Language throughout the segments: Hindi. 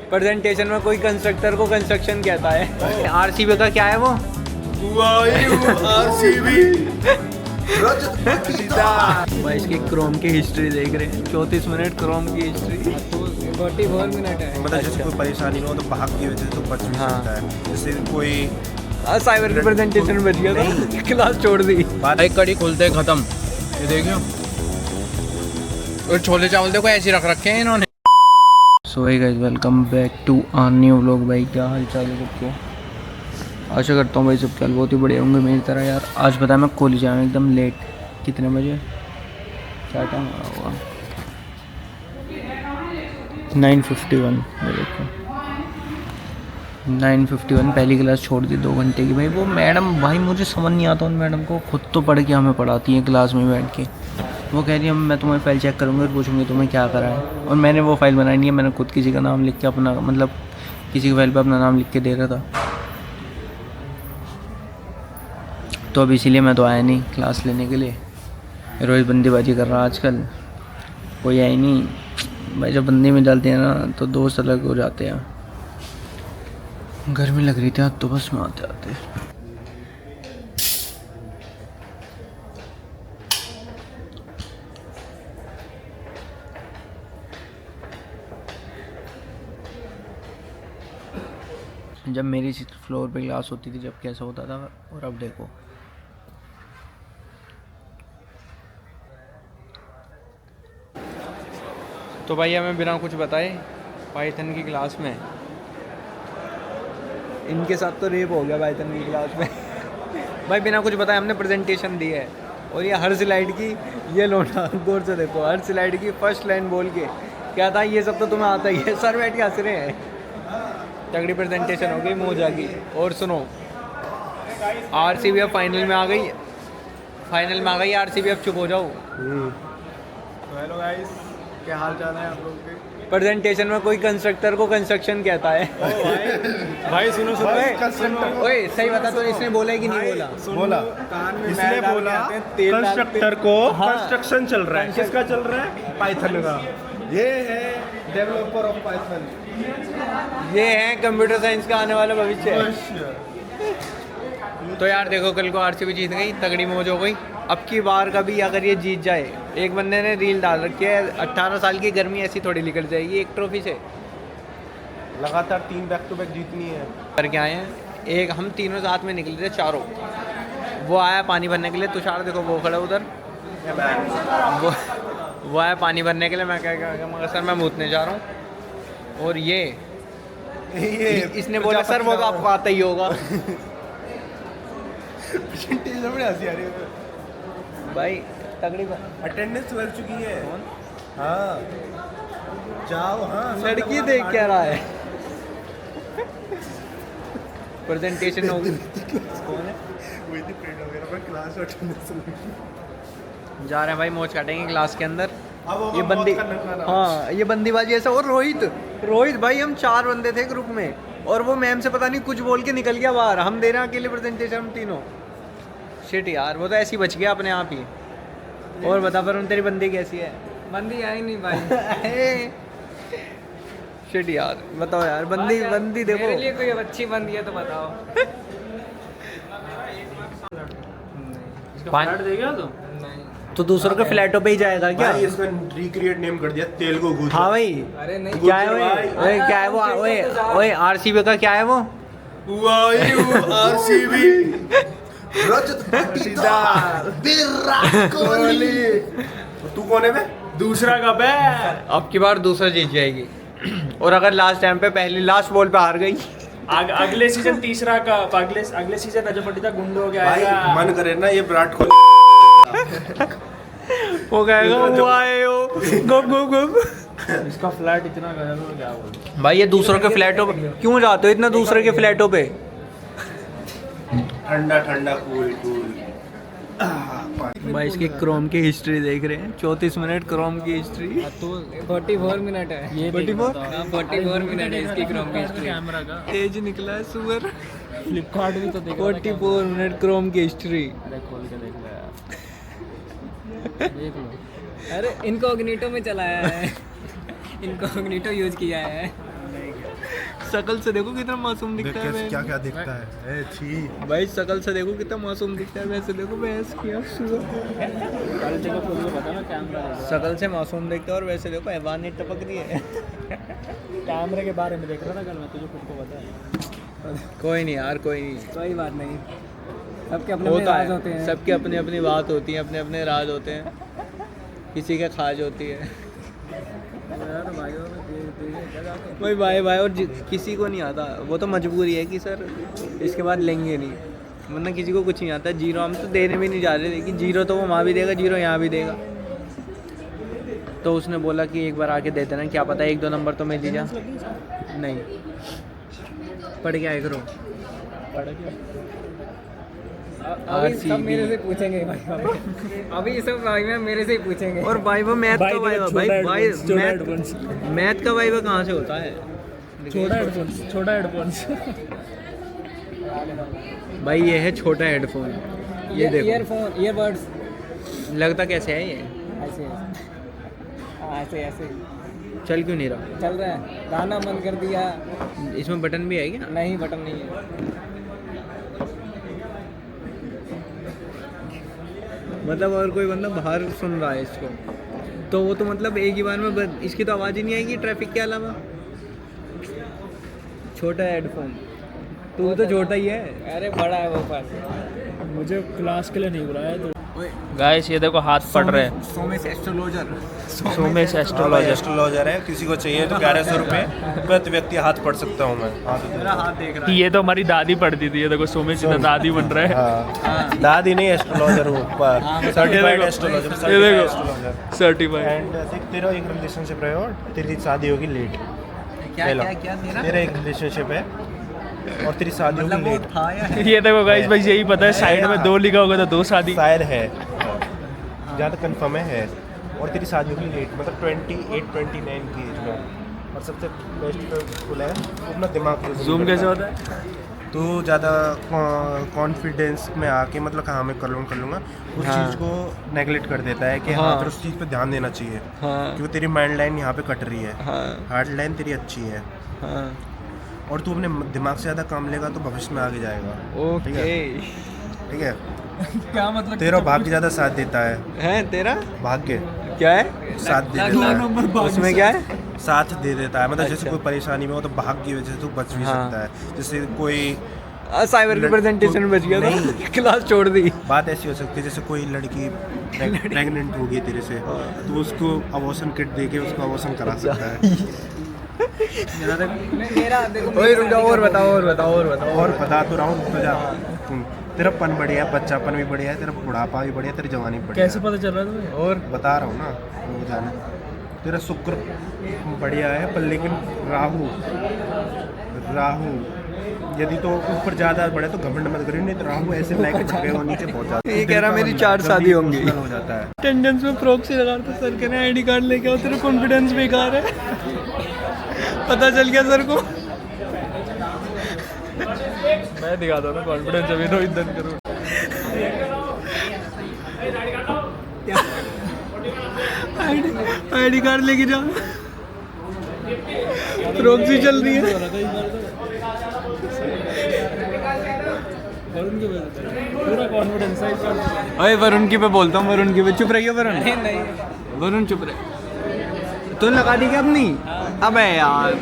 प्रेजेंटेशन में कोई कंस्ट्रक्टर को कंस्ट्रक्शन कहता है। आरसीबी का क्या है वो? आरसीबी। भाई इसकी क्रोम की हिस्ट्री देख रहे हैं, 34 मिनट क्रोम की हिस्ट्री। 44 मिनट है। मतलब जैसे कोई परेशानी हो तो भाग की वजह से तो बच भी सकता है। जैसे कोई साइबर की प्रेजेंटेशन में बच गया था, क्लास छोड़ दी। एक कड़ी खुलते खत्म। ये देखियो, और छोले चावल देखो ऐसे रख रखे हैं इन्होंने। So hey guys, welcome back to our new vlog. भाई क्या हाल चाल है सबके? आशा करता हूँ भाई सबके हाल बहुत ही बढ़िया होंगे मेरी तरह। यार आज पता है मैं कॉलेज आया हूँ एकदम लेट। कितने बजे? क्या टाइम होगा? 9:51। देखो 9:51, पहली क्लास छोड़ दी 2 घंटे की। भाई वो मैडम, भाई मुझे समझ नहीं आता उन मैडम को, खुद तो पढ़ के हमें पढ़ाती हैं क्लास में बैठ के। वो कह रही है मैं तुम्हारी फाइल चेक करूँगी और पूछूंगी तुम्हें क्या करा है। और मैंने वो फाइल बनाई नहीं है, मैंने खुद किसी का नाम लिख के अपना, मतलब किसी की फाइल पर अपना नाम लिख के दे रहा था। तो अब इसीलिए मैं तो आया नहीं क्लास लेने के लिए। रोज़ बंदीबाजी कर रहा आजकल, कोई आया नहीं। भाई जब बंदी में डालते हैं ना तो दोस्त अलग हो जाते हैं। गर्मी लग रही थी आज तो बस में आते आते। जब मेरी फ्लोर पे क्लास होती थी जब कैसा होता था, और अब देखो। तो भाई हमें बिना कुछ बताए पाइथन की क्लास में, इनके साथ तो रेप हो गया पाइथन की क्लास में। भाई बिना कुछ बताए हमने प्रेजेंटेशन दी है, और ये हर स्लाइड की, ये लोना गौर से देखो, हर स्लाइड की फर्स्ट लाइन बोल के क्या था, ये सब तो तुम्हें आता ही है। सर बैठ के हंस रहे हैं। तगड़ी प्रेजेंटेशन हो गई, मौज आ गई। और सुनो, आरसीबी अब फाइनल में आ गई, फाइनल में आ गई आरसीबी, अब चुप हो जाओ। हेलो गाइस, क्या हाल चाल है आप लोगों के? प्रेजेंटेशन में कोई कंस्ट्रक्टर को कंस्ट्रक्शन कहता है। भाई सुनो ओए सही बता, तो इसने बोला है कि नहीं बोला? बोला, इसने बोला कंस्ट्रक्टर को कंस्ट्रक्शन चल रहा है। किसका चल रहा है? पाइथन का। ये है डेवलपर ऑफ पाइथन। ये है कंप्यूटर साइंस का आने वाला भविष्य। तो यार देखो, कल को आरसीबी जीत गई, तगड़ी मौज हो गई। अब की बार का भी अगर ये जीत जाए, एक बंदे ने रील डाल रखी है, 18 साल की गर्मी ऐसी थोड़ी निकल जाएगी एक ट्रॉफी से। लगातार 3 बैक टू बैक जीतनी है करके आए हैं। एक हम तीनों साथ में निकले थे, चारों। वो आया पानी भरने के लिए, तुषार देखो वो खड़ा उधर, वो आया पानी भरने के लिए। मैं क्या मगर सर मैं मूतने जा रहा हूँ। और ये इसने बोला सर वो तो आपको आता ही होगा। हंसी आ रही है भाई तगड़ी अटेंडेंस बढ़ चुकी है। हाँ जाओ। हाँ लड़की देख क्या रहा है? प्रेजेंटेशन हो गई। कौन है? वही थी फ्रेंड वगैरह पर क्लास अटेंडेंस जा रहे हैं भाई, मौज काटेंगे क्लास के अंदर। अब ये बंदी, हाँ ये बंदीबाजी ऐसा। और रोहित भाई, हम 4 बंदे थे ग्रुप में, और वो मैम से पता नहीं कुछ बोल के निकल गया बाहर। हम दे रहे हैं अकेले प्रेजेंटेशन, हम तीनों। शिट यार, वो तो ऐसे ही बच गया अपने आप ही। और बता पर तेरी बंदी कैसी है? बंदी आई नहीं भाई। शिट यार, बताओ यार, बंदी देखो। मेरे लिए कोई अच्छी बंदी है तो बताओ। फ्लैट देगा तो दूसरों के फ्लैटों पे ही जाएगा क्या? भाई इसका रिक्रिएट नेम कर दिया तेल को घूस। हाँ भाई, अरे नहीं, क्या है ओए, क्या है वो? ओए आरसीबी का क्या है वो? आरसीबी रजत पाटीदार विराट कोहली। तू कौन है बे? दूसरा कब है? अब की बार दूसरा जीत जाएगी। और अगर लास्ट टाइम पे पहली लास्ट बॉल पे हार गई, अगले सीजन तीसरा का, अगले सीजन रजत पाटीदार गुंडो हो गया। भाई मन करे ना ये विराट कोहली वो कहेगा वो आए हो गुप गुप गुप। इसका फ्लैट इतना गया तो क्या बोलूं भाई ये दूसरों के फ्लैटों पे क्यों जाते हो इतना? दूसरे के फ्लैटों पे ठंडा ठंडा कूल कूल। भाई इसकी क्रोम की हिस्ट्री देख रहे हैं, 34 मिनट क्रोम की हिस्ट्री। तो 44 मिनट है ये। 44 मिनट है इसकी क्रोम की हिस्ट्री। कैमरा का तेज निकला है सुअर। फ्लिपकार्ट भी तो देखो। 44 मिनट क्रोम की हिस्ट्री। खोल के देख लो यार, देख लो। अरे इनकोग्निटो में चलाया है। इनकोग्निटो यूज किया है। शकल से देखो कितना मासूम दिखता है। क्या क्या दिखता है ए छी भाई शकल से देखो कितना मासूम दिखता है, वैसे देखो भैंस क्या शकल से मासूम दिखता है और वैसे देखो हैवानियत टपक रही है। कैमरे के बारे में देख रहा था कल मैं, तुझे खुद को पता है। कोई नहीं यार, कोई नहीं, कोई बात नहीं, सबके अपने होता राज है, होते हैं। सबके अपनी अपनी बात होती है, अपने अपने राज होते हैं, किसी के खाज होती है। भाई भाई भाई और किसी को नहीं आता, वो तो मजबूरी है कि सर इसके बाद लेंगे नहीं, वरना किसी को कुछ नहीं आता। जीरो हम तो देने भी नहीं जा रहे, लेकिन जीरो तो वो वहाँ भी देगा, जीरो यहाँ भी देगा। तो उसने बोला कि एक बार आके दे देना, क्या पता 1-2 नंबर तो मिल ही जा। नहीं पढ़ के आए करो, अभी सब मेरे से पूछेंगे भाई, अभी सब भाई मैं मेरे से ही पूछेंगे। और भाई वो मैथ का भाई भाई भाई छोटा हेडफोन्स, मैथ का भाई वो कहाँ से होता है? छोटा हेडफोन्स भाई ये है छोटा हेडफोन, ये देखो ईयरफोन, ईयरबड्स लगता कैसे है ये? ऐसे ऐसे ऐसे चल क्यों नहीं रहा? चल रहा है, गाना मन कर दिया। इसमें बटन भी है क्या? नहीं बटन नहीं है। मतलब और कोई बंदा बाहर सुन रहा है इसको, तो वो तो मतलब एक ही बार में इसकी तो आवाज़ ही नहीं आएगी ट्रैफिक के अलावा। छोटा हेडफोन, तू तो छोटा ही है। अरे बड़ा है वो पास। मुझे क्लास के लिए नहीं बुलाया तो। गाइस ये देखो हाथ पड़ रहे हैं। Somesh astrologer, Somesh astrologer. Astrologer है, किसी को चाहिए तो 1100 रुपये प्रति व्यक्ति हाथ पढ़ सकता हूँ मैं। मेरा हाथ देख रहा है। ये तो हमारी दादी पढ़ती थी, ये देखो सोमेश इधर दादी बन रहा है। हाँ दादी नहीं एस्ट्रोलॉजर हूँ, सर्टिफाइड एस्ट्रोलॉजर, ये देखो सर्टिफाइड। एंड देख तेरा एक रिलेशनशिप रहे और तेरी शादी होगी लेट। क्या तेरा एक रिलेशनशिप है और तेरी शादी होगी लेट। था या है? ये देखो गाइस भाई यही पता है, साइड में 2 लिखा होगा तो 2 शादी। शायद है, ज़्यादा कंफर्म है। और तेरी शादी होगी लेट, मतलब 28-29 की एज में। और सबसे बेस्ट फुल है अपना दिमाग जूम कैसे होता है? तो ज़्यादा कॉन्फिडेंस में आके मतलब हाँ मैं कर लूँगा उस हाँ। चीज़ को नेगलेक्ट कर देता है कि हाँ हाँ। फिर उस चीज़ पे ध्यान देना चाहिए, हाँ क्योंकि तेरी माइंड लाइन यहाँ पे कट रही है, हाँ हार्ड लाइन तेरी अच्छी है। हाँ और तू अपने दिमाग से ज़्यादा काम लेगा तो भविष्य में आगे जाएगा। ओके। ठीक है क्या मतलब? तेरा भाग्य ज़्यादा साथ देता है। तेरा भाग्य क्या है? साथ दे देता है, उसमें क्या है? साथ दे देता है, मतलब जैसे अच्छा। कोई परेशानी में हो तो भाग्य की वजह से तू बच भी हाँ। सकता है। जैसे कोई साइबर रिप्रेजेंटेशन में बच गया था, क्लास छोड़ दी। बात ऐसी हो सकती है जैसे कोई लड़की प्रेग्नेंट होगी तेरे से, तो उसको अबॉर्शन किट दे के उसको अबॉर्शन करा सकता है। मेरा देखो ओए रुक जाओ, और बताओ। और बता तो रहा हूँ तो जा, तेरा पन बढ़िया है, बच्चापन भी बढ़िया है, तेरा बुढ़ापा भी बढ़िया है, तेरी जवानी भी बढ़िया कैसे पता चल रहा है तुम्हें? और बता रहा हूँ ना, वो जाने तेरा शुक्र बढ़िया है, पर लेकिन राहु यदि तो ऊपर ज़्यादा बढ़े तो घमंड मत करिए, नहीं तो राहु ऐसे लाइक बढ़ गए वो नीचे बहुत ज़्यादा। ये कह रहा मेरी 4 शादी होंगी। हो जाता है। अटेंडेंस में प्रॉक्सी लगा रहा था, सर कह रहे आईडी कार्ड लेके आओ, तेरा कॉन्फिडेंस बेकार है। पता चल गया सर को। मैं दिखाता हूँ ना कॉन्फिडेंस, अभी तो इधर करूँ। आईडी कार्ड लेके जा, प्रॉक्सी चल रही है। पूरा कॉन्फिडेंस है। अरे वरुण की पे बोलता हूँ, वरुण की पे। चुप रहिए वरुण, नहीं वरुण चुप रहे। तूने लगा दी क्या अपनी? अबे यार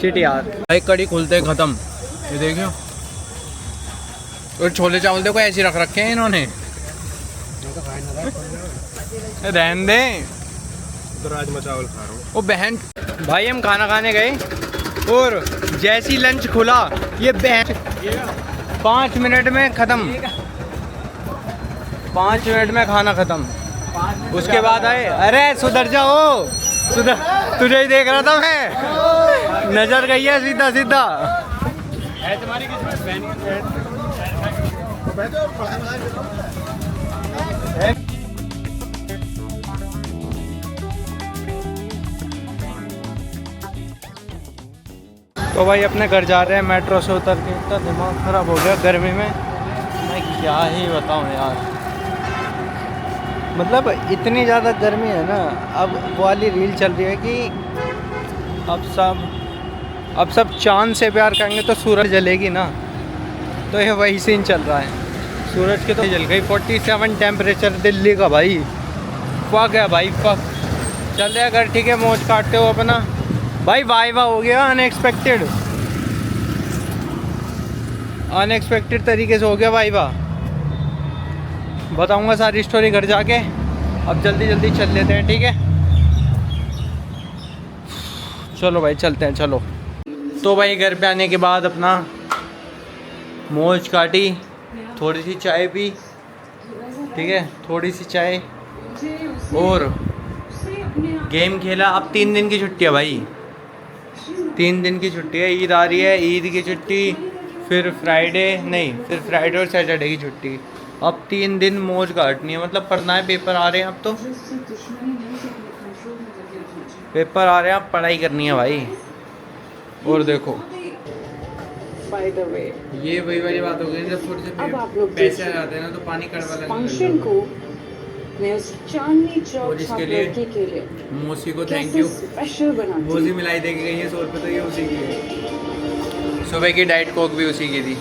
शिट यार। भाई कड़ी खुलते खत्म, ये देखियो। और छोले चावल देखो ऐसे रख रखे हैं इन्होंने। रहने दे। तो राजमा चावल खा रहा हूँ। ओ बहन, भाई हम खाना खाने गए और जैसी लंच खुला ये बहन 5 मिनट में ख़त्म, 5 मिनट में खाना ख़त्म। उसके बाद आए, अरे सुधर जाओ, सुधर, तुझे ही देख रहा था मैं, नजर गई है सीधा सीधा। तो भाई अपने घर जा रहे हैं मेट्रो से उतर के। इतना दिमाग ख़राब हो गया गर्मी में, मैं क्या ही बताऊँ यार। मतलब इतनी ज़्यादा गर्मी है ना, अब वो वाली रील चल रही है कि अब सब चांद से प्यार करेंगे तो सूरज जलेगी ना, तो ये वही सीन चल रहा है। सूरज की तो जल गई। 47 टेम्परेचर दिल्ली का भाई, फक है भाई फक। चल रहे अगर ठीक है, मौज काटते हो अपना भाई। वाइवा हो गया अनएक्सपेक्टेड तरीके से हो गया वाइवा। बताऊंगा सारी स्टोरी घर जाके। अब जल्दी जल्दी चल लेते हैं, ठीक है। चलो भाई चलते हैं, चलो। तो भाई घर पे आने के बाद अपना मौज काटी, थोड़ी सी चाय पी, ठीक है, थोड़ी सी चाय और गेम खेला। अब 3 दिन की छुट्टी है भाई, 3 दिन की छुट्टी है। ईद आ रही है, ईद की छुट्टी, फिर फ्राइडे और सैटरडे की छुट्टी। अब 3 दिन मौज काटनी है, मतलब पढ़ना है। पेपर आ रहे हैं, अब तो पेपर आ रहे हैं, अब पढ़ाई करनी है भाई। और देखो ये वही वाली बात हो गई, जब थोड़े से पैसे आ जाते हैं ना तो पानी कड़वा लगने को। मैं उस चांदनी चौक और इसके छाप लिए लड़की के लिए मौसी को थैंक कैसे यू। स्पेशल बनाती मौसी मिलाई दे के गई है 100 रुपये, तो ये उसी की है। सुबह की डाइट कोक भी उसी की थी।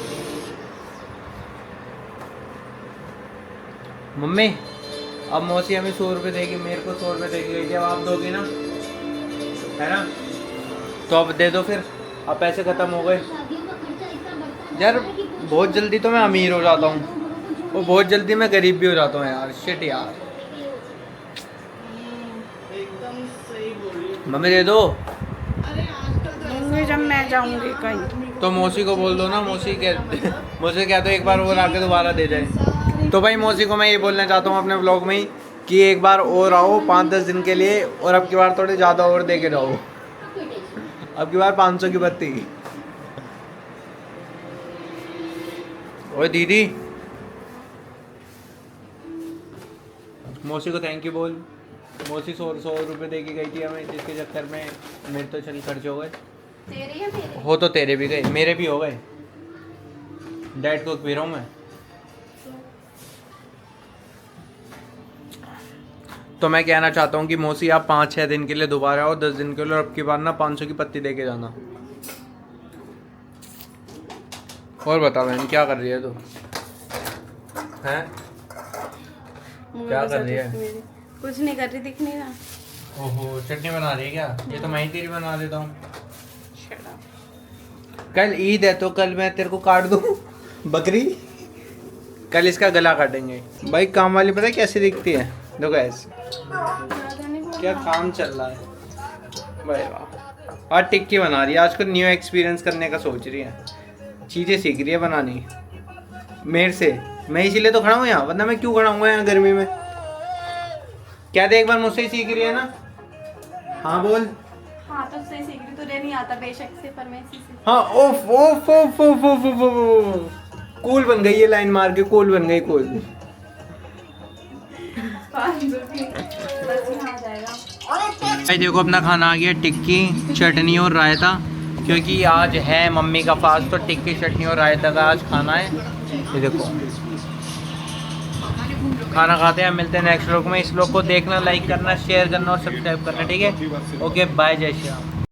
मम्मी अब मौसी हमें 100 रुपये देगी, मेरे को 100 रुपये देगी गई थी, अब आप दोगी ना, है ना? तो अब दे दो फिर, अब पैसे ख़त्म हो गए यार। बहुत जल्दी तो मैं अमीर हो जाता हूँ और बहुत जल्दी मैं गरीब भी हो जाता हूँ यार। शिट यार। मम्मी दे दो। जब मैं जाऊंगी कहीं तो मौसी को बोल दो ना, मौसी क्या तो एक बार और आके दोबारा दे जाए। तो भाई मौसी को मैं ये बोलना चाहता हूँ अपने व्लॉग में ही कि एक बार और आओ 5-10 दिन के लिए, और अब की बार थोड़े ज़्यादा और दे के जाओ। अब की बार 500 की बत्ती। ओए दीदी, मौसी को थैंक यू बोल। मौसी 100 रुपये दे के गई थी हमें, जिसके चक्कर में मेरे तो चल खर्च हो गए। तेरे या मेरे? हो तो तेरे भी गए, मेरे भी हो गए। डाइट कोक पी रहा हूँ मैं। तो मैं कहना चाहता हूँ कि मौसी आप 5-6 दिन के लिए दोबारा आओ, 10 दिन के लिए, और अब की बार ना 500 की पत्ती दे के जाना। और बता बहन क्या कर रही है तू? हैं क्या कर रही है? कुछ नहीं कर रही, दिख नहीं रहा। ओहो चटनी बना रही है क्या? ये तो मैं ही तेरी बना देता हूँ। कल ईद है तो कल मैं तेरे को काट दूँ बकरी। कल इसका गला काटेंगे भाई। काम वाली पता है कैसी दिखती है? देखो ऐसे। क्या काम चल रहा है भाई। वाह, आज टिक्की बना रही है। आज को न्यू एक्सपीरियंस करने का सोच रही है, चीज़ें सीख रही है बनानी मेरे से। मैं इसीलिए तो खड़ा हूँ यहाँ, वरना मैं क्यों खड़ा हूँ यहाँ गर्मी में? क्या देख, एक बार मुझसे ही सीख रही है ना। हाँ बोल। हाँ तो सही सीख रही, तुझे नहीं आता बेशक से, पर मैं इसी से। हाँ ओफ ओफ ओफ ओफ ओफ ओफ, कूल बन गई ये लाइन मार के, कूल बन गई कूल। भाई देखो अपना खाना आ गया, टिक्की चटनी और रायता, क्योंकि आज है मम्मी का फास्ट, तो टिक्की चटनी और रायता का आज खाना है। ये देखो खाना खाते हैं, मिलते हैं नेक्स्ट व्लॉग में। इस व्लॉग को देखना, लाइक करना, शेयर करना और सब्सक्राइब करना, ठीक है? ओके बाय, जय श्री राम।